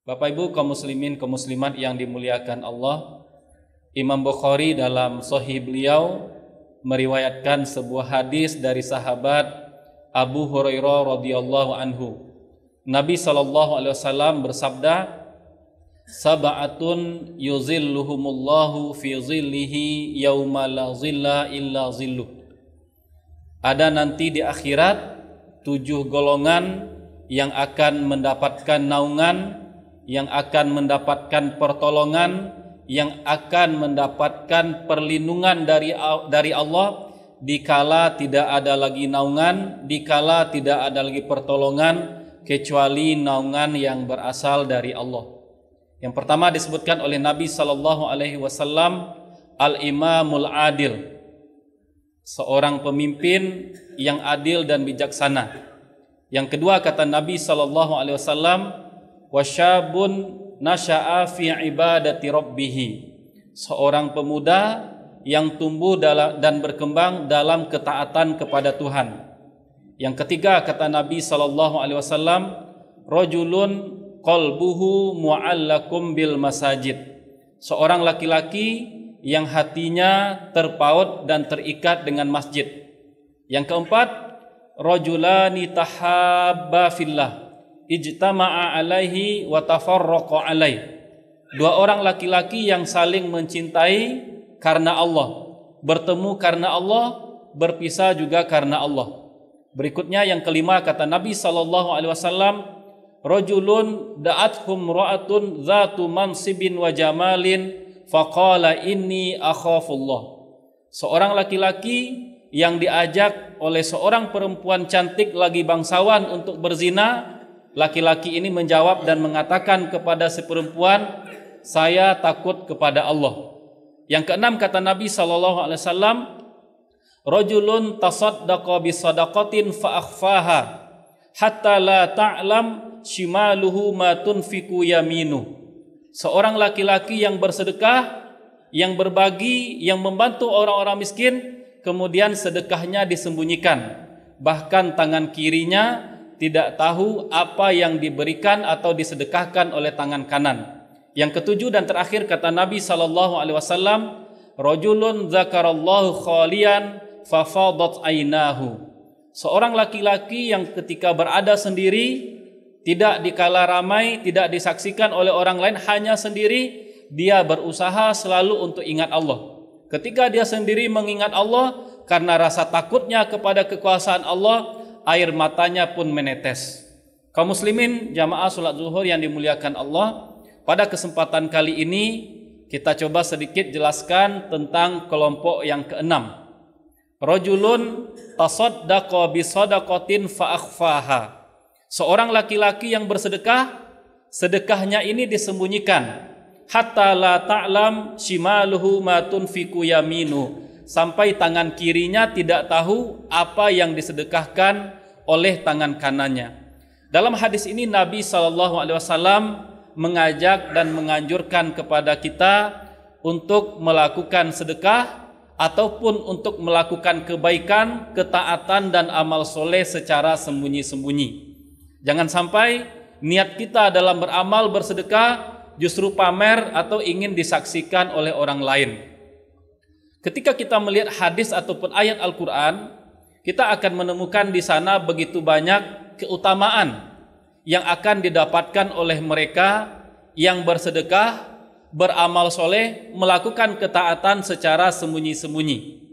Bapak Ibu kaum muslimin kaum muslimat yang dimuliakan Allah, Imam Bukhari dalam Sahih beliau meriwayatkan sebuah hadis dari sahabat Abu Hurairah radhiyallahu anhu. Nabi SAW bersabda, "Sab'atun yuzilluhumullahu fi zillihi yauma la zilla illa zilluh." Ada nanti di akhirat 7 golongan yang akan mendapatkan naungan, yang akan mendapatkan pertolongan, yang akan mendapatkan perlindungan dari Allah dikala tidak ada lagi naungan, dikala tidak ada lagi pertolongan kecuali naungan yang berasal dari Allah. Yang pertama disebutkan oleh Nabi sallallahu alaihi wasallam, al-imamul adil, seorang pemimpin yang adil dan bijaksana. Yang kedua kata Nabi sallallahu alaihi wasallam, wasyabun nasha'a fi ibadati rabbih, seorang pemuda yang tumbuh dan berkembang dalam ketaatan kepada Tuhan. Yang ketiga kata Nabi sallallahu alaihi wasallam, rajulun qalbuhu mu'allakum bil masajid, seorang laki-laki yang hatinya terpaut dan terikat dengan masjid. Yang keempat, rajulani tahabba fillah ijtama'a alaihi wa tafarraqa alaihi, 2 orang laki-laki yang saling mencintai karena Allah, bertemu karena Allah, berpisah juga karena Allah. Berikutnya yang kelima kata Nabi sallallahu alaihi wasallam, rajulun da'athum ra'atun dzatu mansibin wa jamalin faqala inni akhafullah, seorang laki-laki yang diajak oleh seorang perempuan cantik lagi bangsawan untuk berzina. Laki-laki ini menjawab dan mengatakan kepada si perempuan, saya takut kepada Allah. Yang keenam kata Nabi sallallahu alaihi wasallam, rajulun tasaddaqa bi sadaqatin fa akhfaha hatta la ta'lam shimaluhu ma tunfiqu yaminu, seorang laki-laki yang bersedekah, yang berbagi, yang membantu orang-orang miskin, kemudian sedekahnya disembunyikan, bahkan tangan kirinya tidak tahu apa yang diberikan atau disedekahkan oleh tangan kanan. Yang ketujuh dan terakhir kata Nabi sallallahu alaihi wasallam, rajulun zakarallahu khalian fafadat ainahu, seorang laki-laki yang ketika berada sendiri, tidak dikala ramai, tidak disaksikan oleh orang lain, hanya sendiri, dia berusaha selalu untuk ingat Allah. Ketika dia sendiri mengingat Allah, karena rasa takutnya kepada kekuasaan Allah, air matanya pun menetes. Kaum muslimin jamaah salat zuhur yang dimuliakan Allah, pada kesempatan kali ini kita coba sedikit jelaskan tentang kelompok yang keenam. Rajulun tasaddaqa bi sadaqatin fa akhfaha, seorang laki-laki yang bersedekah, sedekahnya ini disembunyikan, hatta la ta'lam shimaluhu ma tunfiqu yaminu, sampai tangan kirinya tidak tahu apa yang disedekahkan oleh tangan kanannya. Dalam hadis ini Nabi SAW mengajak dan menganjurkan kepada kita untuk melakukan sedekah ataupun untuk melakukan kebaikan, ketaatan dan amal soleh secara sembunyi-sembunyi. Jangan sampai niat kita dalam beramal bersedekah justru pamer atau ingin disaksikan oleh orang lain. Ketika kita melihat hadis ataupun ayat Al-Quran, kita akan menemukan di sana begitu banyak keutamaan yang akan didapatkan oleh mereka yang bersedekah, beramal soleh, melakukan ketaatan secara sembunyi-sembunyi.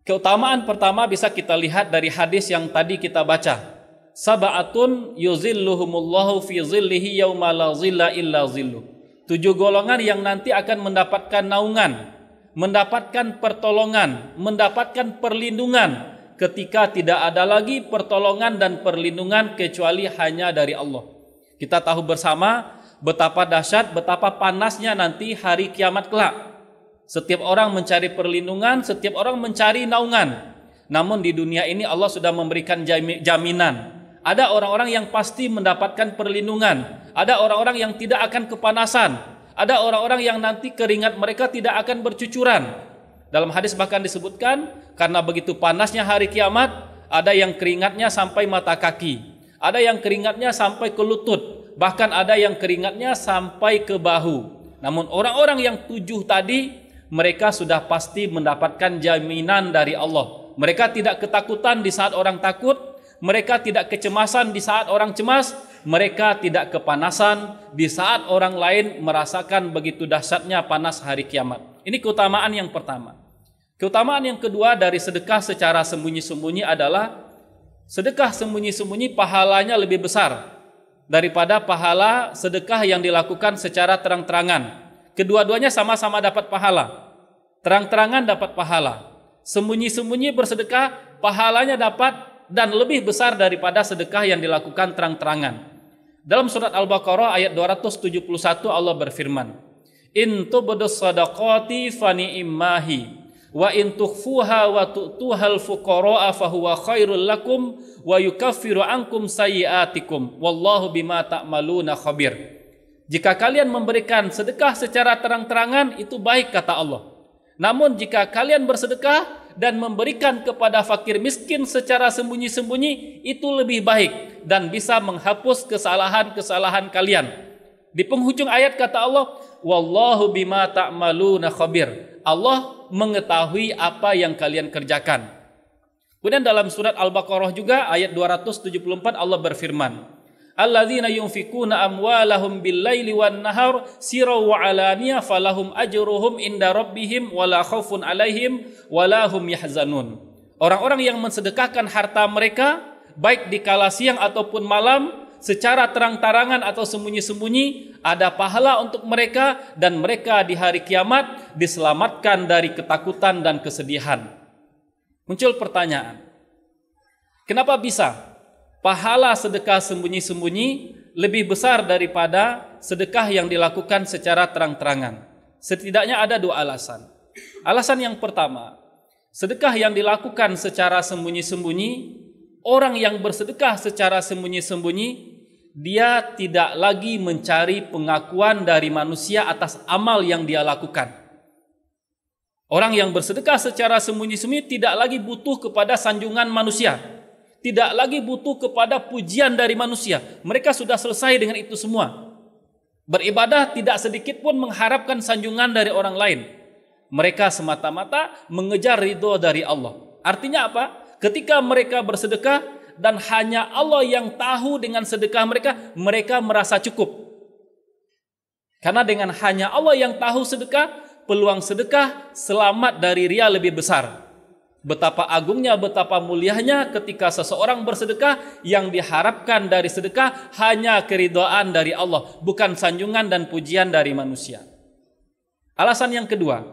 Keutamaan pertama bisa kita lihat dari hadis yang tadi kita baca. Sab'atun yuzilluhumullahu fi zillihi yauma la zilla illa zilluh. 7 golongan yang nanti akan mendapatkan naungan, mendapatkan pertolongan, mendapatkan perlindungan ketika tidak ada lagi pertolongan dan perlindungan kecuali hanya dari Allah. Kita tahu bersama betapa dahsyat, betapa panasnya nanti hari kiamat kelak. Setiap orang mencari perlindungan, setiap orang mencari naungan. Namun di dunia ini Allah sudah memberikan jaminan. Ada orang-orang yang pasti mendapatkan perlindungan, ada orang-orang yang tidak akan kepanasan, ada orang-orang yang nanti keringat mereka tidak akan bercucuran. Dalam hadis bahkan disebutkan, karena begitu panasnya hari kiamat, ada yang keringatnya sampai mata kaki, ada yang keringatnya sampai ke lutut, bahkan ada yang keringatnya sampai ke bahu. Namun orang-orang yang 7 tadi, mereka sudah pasti mendapatkan jaminan dari Allah. Mereka tidak ketakutan di saat orang takut, mereka tidak kecemasan di saat orang cemas, mereka tidak kepanasan di saat orang lain merasakan begitu dahsyatnya panas hari kiamat. Ini keutamaan yang pertama. Keutamaan yang kedua dari sedekah secara sembunyi-sembunyi adalah sedekah sembunyi-sembunyi pahalanya lebih besar daripada pahala sedekah yang dilakukan secara terang-terangan. Kedua-duanya sama-sama dapat pahala. Terang-terangan dapat pahala. Sembunyi-sembunyi bersedekah pahalanya dapat dan lebih besar daripada sedekah yang dilakukan terang-terangan. Dalam surat Al-Baqarah ayat 271 Allah berfirman, "In tubdus sadaqati fani'immahi wa in tukhfuha wa tu'tuhal fuqara'a fahuwa khairul lakum wa yukaffiru ankum sayyi'atikum wallahu bima ta'maluna khabir." Jika kalian memberikan sedekah secara terang-terangan itu baik kata Allah. Namun jika kalian bersedekah dan memberikan kepada fakir miskin secara sembunyi-sembunyi itu lebih baik dan bisa menghapus kesalahan-kesalahan kalian. Di penghujung ayat kata Allah, wallahu bima ta'maluna khabir. Allah mengetahui apa yang kalian kerjakan. Kemudian dalam surat Al-Baqarah juga ayat 274 Allah berfirman, alladzina yunfikuna amwalahum bil-laili wan-nahar sirran wa alaniyah falahum ajruhum inda rabbihim wala khaufun alaihim wala hum yahzanun. Orang-orang yang mensedekahkan harta mereka baik di kala siang ataupun malam secara terang-terangan atau sembunyi-sembunyi ada pahala untuk mereka dan mereka di hari kiamat diselamatkan dari ketakutan dan kesedihan. Muncul pertanyaan, kenapa bisa pahala sedekah sembunyi-sembunyi lebih besar daripada sedekah yang dilakukan secara terang-terangan? Setidaknya ada 2 alasan. Alasan yang pertama, sedekah yang dilakukan secara sembunyi-sembunyi, orang yang bersedekah secara sembunyi-sembunyi, dia tidak lagi mencari pengakuan dari manusia atas amal yang dia lakukan. Orang yang bersedekah secara sembunyi-sembunyi tidak lagi butuh kepada sanjungan manusia, tidak lagi butuh kepada pujian dari manusia. Mereka sudah selesai dengan itu semua. Beribadah tidak sedikit pun mengharapkan sanjungan dari orang lain. Mereka semata-mata mengejar ridho dari Allah. Artinya apa? Ketika mereka bersedekah dan hanya Allah yang tahu dengan sedekah mereka, mereka merasa cukup. Karena dengan hanya Allah yang tahu sedekah, peluang sedekah selamat dari riya lebih besar. Betapa agungnya, betapa mulianya ketika seseorang bersedekah yang diharapkan dari sedekah hanya keridhaan dari Allah, bukan sanjungan dan pujian dari manusia. Alasan yang kedua,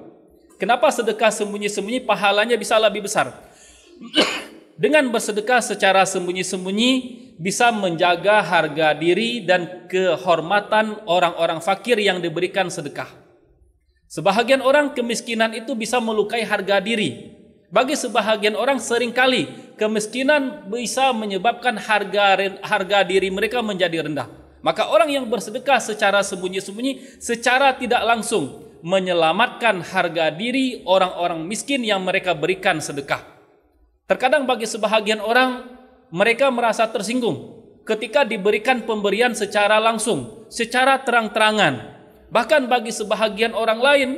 kenapa sedekah sembunyi-sembunyi pahalanya bisa lebih besar? Dengan bersedekah secara sembunyi-sembunyi bisa menjaga harga diri dan kehormatan orang-orang fakir yang diberikan sedekah. Sebahagian orang kemiskinan itu bisa melukai harga diri. Bagi sebahagian orang seringkali kemiskinan bisa menyebabkan harga diri mereka menjadi rendah. Maka orang yang bersedekah secara sembunyi-sembunyi secara tidak langsung menyelamatkan harga diri orang-orang miskin yang mereka berikan sedekah. Terkadang bagi sebahagian orang mereka merasa tersinggung ketika diberikan pemberian secara langsung, secara terang-terangan. Bahkan bagi sebahagian orang lain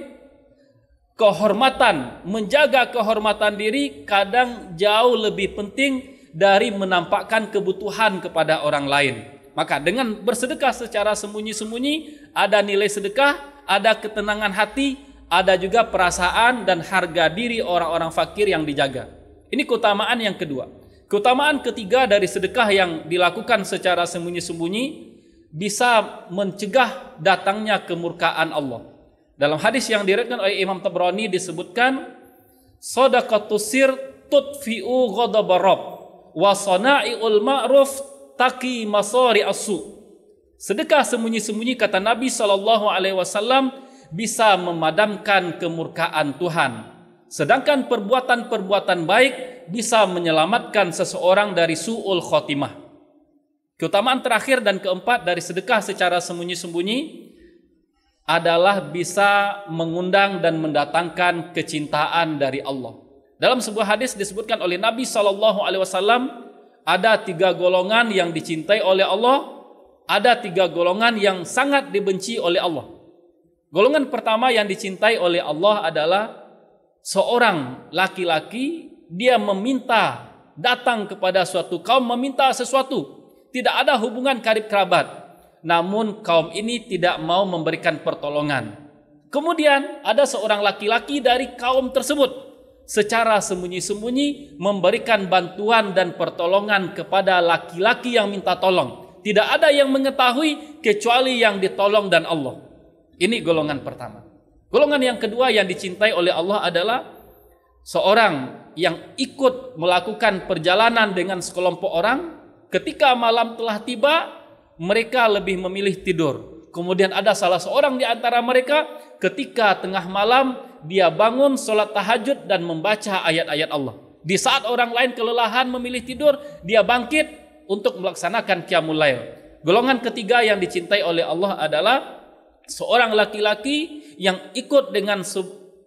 kehormatan, menjaga kehormatan diri kadang jauh lebih penting dari menampakkan kebutuhan kepada orang lain. Maka dengan bersedekah secara sembunyi-sembunyi, ada nilai sedekah, ada ketenangan hati, ada juga perasaan dan harga diri orang-orang fakir yang dijaga. Ini keutamaan yang kedua. Keutamaan ketiga dari sedekah yang dilakukan secara sembunyi-sembunyi bisa mencegah datangnya kemurkaan Allah. Dalam hadis yang diriwayatkan oleh Imam Tabrani disebutkan, shadaqatus sir tudfi'u ghadabar rabb wa sana'iul ma'ruf taqi masari as-su. Sedekah sembunyi-sembunyi kata Nabi SAW bisa memadamkan kemurkaan Tuhan. Sedangkan perbuatan-perbuatan baik bisa menyelamatkan seseorang dari su'ul khotimah. Keutamaan terakhir dan keempat dari sedekah secara sembunyi-sembunyi adalah bisa mengundang dan mendatangkan kecintaan dari Allah. Dalam sebuah hadis disebutkan oleh Nabi SAW, ada 3 golongan yang dicintai oleh Allah. ada 3 golongan yang sangat dibenci oleh Allah. Golongan pertama yang dicintai oleh Allah adalah seorang laki-laki, dia meminta, datang kepada suatu kaum meminta sesuatu, tidak ada hubungan karib kerabat, namun kaum ini tidak mau memberikan pertolongan. Kemudian ada seorang laki-laki dari kaum tersebut secara sembunyi-sembunyi memberikan bantuan dan pertolongan kepada laki-laki yang minta tolong. Tidak ada yang mengetahui kecuali yang ditolong dan Allah. Ini golongan pertama. Golongan yang kedua yang dicintai oleh Allah adalah seorang yang ikut melakukan perjalanan dengan sekelompok orang. Ketika malam telah tiba, mereka lebih memilih tidur. Kemudian ada salah seorang di antara mereka ketika tengah malam dia bangun sholat tahajud dan membaca ayat-ayat Allah. Di saat orang lain kelelahan memilih tidur, dia bangkit untuk melaksanakan qiyamul lail. Golongan ketiga yang dicintai oleh Allah adalah seorang laki-laki yang ikut dengan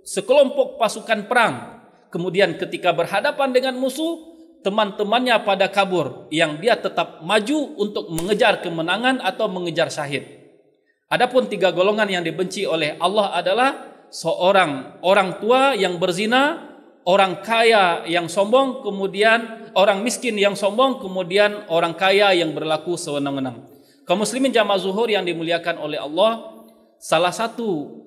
sekelompok pasukan perang. Kemudian ketika berhadapan dengan musuh, teman-temannya pada kabur, yang dia tetap maju untuk mengejar kemenangan atau mengejar syahid. Adapun 3 golongan yang dibenci oleh Allah adalah seorang orang tua yang berzina, orang kaya yang sombong, kemudian orang miskin yang sombong, kemudian orang kaya yang berlaku sewenang-wenang. Kaum muslimin jamaah zuhur yang dimuliakan oleh Allah, salah satu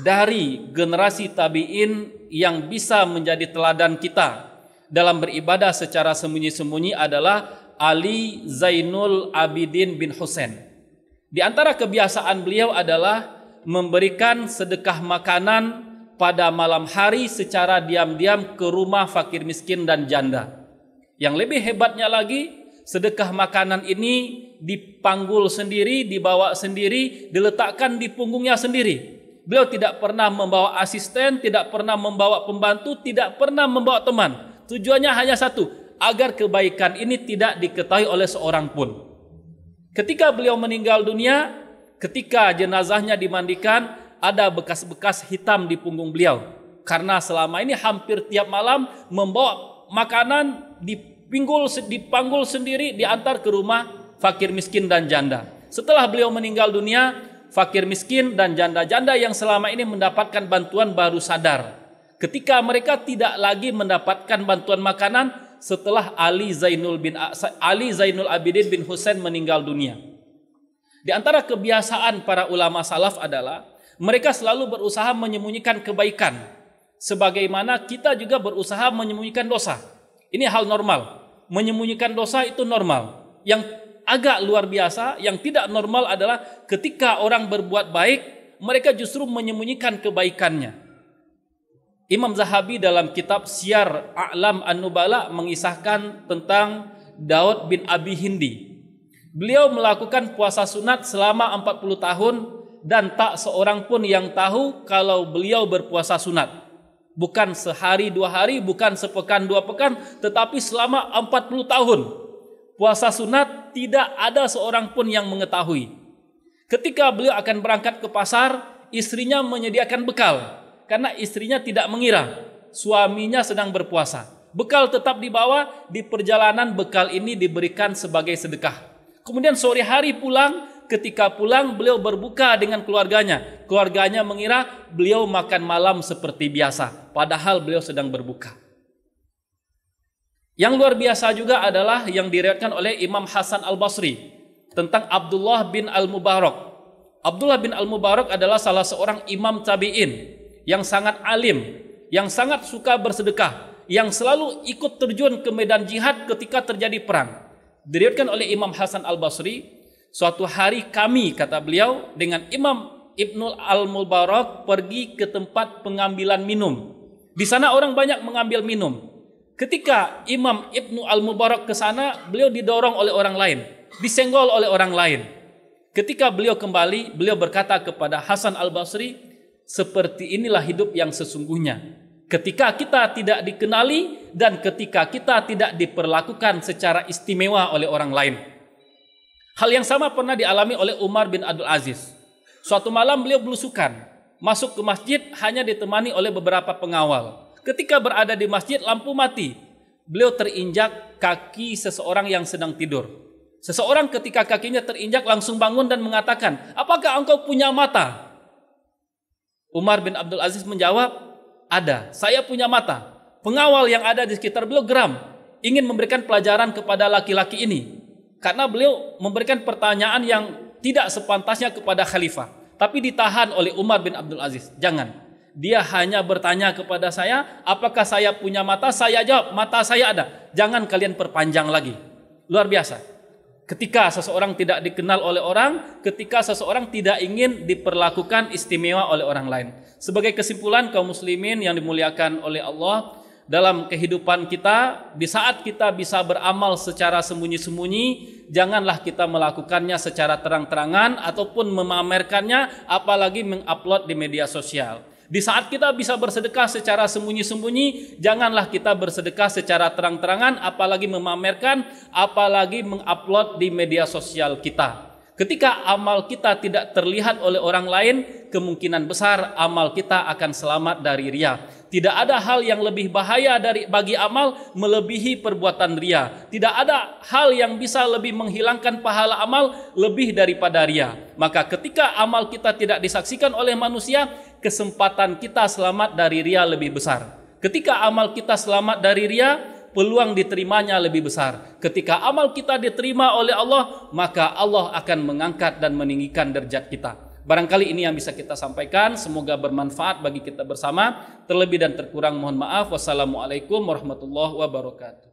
dari generasi tabi'in yang bisa menjadi teladan kita dalam beribadah secara sembunyi-sembunyi adalah Ali Zainul Abidin bin Husain. Di antara kebiasaan beliau adalah memberikan sedekah makanan pada malam hari secara diam-diam ke rumah fakir miskin dan janda. Yang lebih hebatnya lagi, sedekah makanan ini dipanggul sendiri, dibawa sendiri, diletakkan di punggungnya sendiri. Beliau tidak pernah membawa asisten, tidak pernah membawa pembantu, tidak pernah membawa teman. Tujuannya hanya satu, agar kebaikan ini tidak diketahui oleh seorang pun. Ketika beliau meninggal dunia, ketika jenazahnya dimandikan, ada bekas-bekas hitam di punggung beliau. Karena selama ini hampir tiap malam membawa makanan dipanggul sendiri, diantar ke rumah fakir miskin dan janda. Setelah beliau meninggal dunia, fakir miskin dan janda-janda yang selama ini mendapatkan bantuan baru sadar. Ketika mereka tidak lagi mendapatkan bantuan makanan, setelah Ali Zainul Abidin bin Husain meninggal dunia. Di antara kebiasaan para ulama salaf adalah mereka selalu berusaha menyembunyikan kebaikan, sebagaimana kita juga berusaha menyembunyikan dosa. Ini hal normal. Menyembunyikan dosa itu normal. Yang agak luar biasa, yang tidak normal adalah ketika orang berbuat baik, mereka justru menyembunyikan kebaikannya. Imam Zahabi dalam kitab Syiar A'lam An-Nubala mengisahkan tentang Daud bin Abi Hindi. Beliau melakukan puasa sunat selama 40 tahun dan tak seorang pun yang tahu kalau beliau berpuasa sunat. Bukan sehari 2 hari, bukan sepekan 2 pekan, tetapi selama 40 tahun. Puasa sunat tidak ada seorang pun yang mengetahui. Ketika beliau akan berangkat ke pasar, istrinya menyediakan bekal. Karena istrinya tidak mengira suaminya sedang berpuasa. Bekal tetap dibawa, di perjalanan bekal ini diberikan sebagai sedekah. Kemudian sore hari pulang, ketika pulang beliau berbuka dengan keluarganya. Keluarganya mengira beliau makan malam seperti biasa, padahal beliau sedang berbuka. Yang luar biasa juga adalah yang diriwayatkan oleh Imam Hasan Al-Basri tentang Abdullah bin Al-Mubarak. Abdullah bin Al-Mubarak adalah salah seorang imam tabi'in yang sangat alim, yang sangat suka bersedekah, yang selalu ikut terjun ke medan jihad ketika terjadi perang. Diriwayatkan oleh Imam Hasan Al-Basri, suatu hari kami, kata beliau, dengan Imam Ibnu Al-Mubarak pergi ke tempat pengambilan minum. Di sana orang banyak mengambil minum. Ketika Imam Ibnu Al-Mubarak ke sana, beliau didorong oleh orang lain, disenggol oleh orang lain. Ketika beliau kembali, beliau berkata kepada Hasan Al-Basri, seperti inilah hidup yang sesungguhnya. Ketika kita tidak dikenali dan ketika kita tidak diperlakukan secara istimewa oleh orang lain. Hal yang sama pernah dialami oleh Umar bin Abdul Aziz. Suatu malam beliau belusukan, masuk ke masjid hanya ditemani oleh beberapa pengawal. Ketika berada di masjid, lampu mati. Beliau terinjak kaki seseorang yang sedang tidur. Seseorang ketika kakinya terinjak langsung bangun dan mengatakan, apakah engkau punya mata? Umar bin Abdul Aziz menjawab, ada, saya punya mata. Pengawal yang ada di sekitar beliau geram, ingin memberikan pelajaran kepada laki-laki ini. Karena beliau memberikan pertanyaan yang tidak sepantasnya kepada khalifah. Tapi ditahan oleh Umar bin Abdul Aziz. Jangan. Dia hanya bertanya kepada saya, apakah saya punya mata? Saya jawab, mata saya ada. Jangan kalian perpanjang lagi. Luar biasa. Ketika seseorang tidak dikenal oleh orang, ketika seseorang tidak ingin diperlakukan istimewa oleh orang lain. Sebagai kesimpulan, kaum muslimin yang dimuliakan oleh Allah, dalam kehidupan kita, di saat kita bisa beramal secara sembunyi-sembunyi, janganlah kita melakukannya secara terang-terangan ataupun memamerkannya, apalagi mengupload di media sosial. Di saat kita bisa bersedekah secara sembunyi-sembunyi, janganlah kita bersedekah secara terang-terangan, apalagi memamerkan, apalagi mengupload di media sosial kita. Ketika amal kita tidak terlihat oleh orang lain, kemungkinan besar amal kita akan selamat dari riya. Tidak ada hal yang lebih bahaya bagi amal melebihi perbuatan riya. Tidak ada hal yang bisa lebih menghilangkan pahala amal lebih daripada riya. Maka ketika amal kita tidak disaksikan oleh manusia, kesempatan kita selamat dari riya lebih besar. Ketika amal kita selamat dari riya, peluang diterimanya lebih besar. Ketika amal kita diterima oleh Allah, maka Allah akan mengangkat dan meninggikan derajat kita. Barangkali ini yang bisa kita sampaikan. Semoga bermanfaat bagi kita bersama. Terlebih dan terkurang mohon maaf. Wassalamualaikum warahmatullahi wabarakatuh.